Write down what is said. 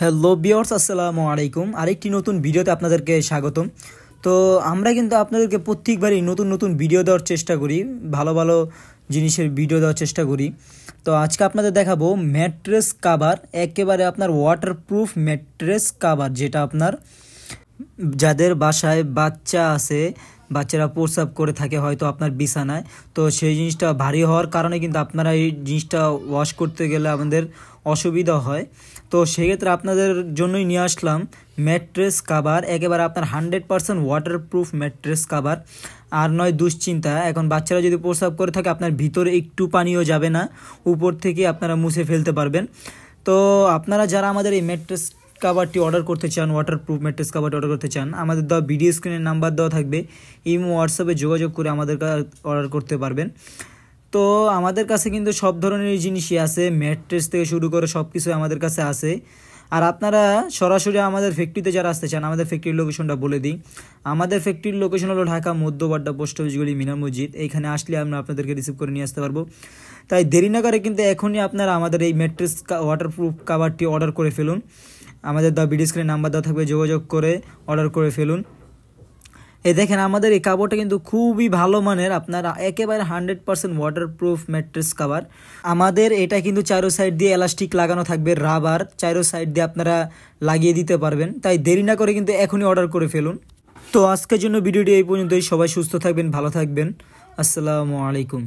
Hello viewers, আসসালামু আলাইকুম। আরেকটি নতুন ভিডিওতে আপনাদেরকে স্বাগতম। তো আমরা কিন্তু আপনাদেরকে প্রত্যেকবারই নতুন নতুন ভিডিও দেওয়ার চেষ্টা করি, ভালো ভালো জিনিসের ভিডিও দেওয়ার চেষ্টা করি। তো আজকে আপনাদের দেখাবো ম্যাট্রেস কাভার, একেবারে আপনার ওয়াটারপ্রুফ ম্যাট্রেস কাভার, যেটা আপনার যাদের বাসায় বাচ্চা আছে, বাচ্চারা প্রস্রাব করে থাকে হয়তো আপনার বিছানায়, তো সেই জিনিসটা ভারী হওয়ার কারণে কিন্তু আপনারা এই জিনিসটা ওয়াশ করতে গেলে আমাদের অসুবিধা হয়। তো সেক্ষেত্রে আপনাদের জন্যই নিয়ে আসলাম ম্যাট্রেস কাভার, একেবারে আপনার 100% ওয়াটারপ্রুফ ম্যাট্রেস কাভার। আর নয় দুশ্চিন্তা, এখন বাচ্চারা যদি প্রস্রাব করে থাকে আপনার ভিতরে একটু পানিও যাবে না, উপর থেকে আপনারা মুছে ফেলতে পারবেন। তো আপনারা যারা আমাদের এই ম্যাট্রেস কাভারটি অর্ডার করতে চান, ওয়াটারপ্রুফ ম্যাট্রেস কাভারটি অর্ডার করতে চান, আমাদের দেওয়া ভিডিও স্ক্রিনের নাম্বার দেওয়া থাকবে, ইমো হোয়াটসঅ্যাপে যোগাযোগ করে আমাদের অর্ডার করতে পারবেন। তো আমাদের কাছে কিন্তু সব ধরনের জিনিসই আছে, ম্যাট্রেস থেকে শুরু করে সব কিছু আমাদের কাছে আছে। আর আপনারা সরাসরি আমাদের ফ্যাক্টরিতে যারা আসতে চান, আমাদের ফ্যাক্টরির লোকেশনটা বলে দিই। আমাদের ফ্যাক্টরির লোকেশন হলো ঢাকা মধ্যবাড্ডা পোস্ট অফিস গলি মিনার মসজিদ। এইখানে আসলে আমরা আপনাদেরকে রিসিভ করে নিয়ে আসতে পারবো। তাই দেরি না করে কিন্তু এখনই আপনারা আমাদের এই ম্যাট্রেস ওয়াটারপ্রুফ কাভারটি অর্ডার করে ফেলুন। আমাদের দেওয়া ভিডিও স্ক্রিনে নাম্বার দেওয়া থাকবে, যোগাযোগ করে অর্ডার করে ফেলুন। এই দেখেন আমাদের এই কাভারটা কিন্তু খুবই ভালো মানের, আপনারা একেবারে 100% ওয়াটারপ্রুফ ম্যাট্রেস কাভার। আমাদের এটা কিন্তু চারো সাইড দিয়ে এলাস্টিক লাগানো থাকবে, রাবার চারো সাইড দিয়ে আপনারা লাগিয়ে দিতে পারবেন। তাই দেরি না করে কিন্তু এখনই অর্ডার করে ফেলুন। তো আজকের জন্য ভিডিওটি এই পর্যন্তই। সবাই সুস্থ থাকবেন, ভালো থাকবেন। আসসালামু আলাইকুম।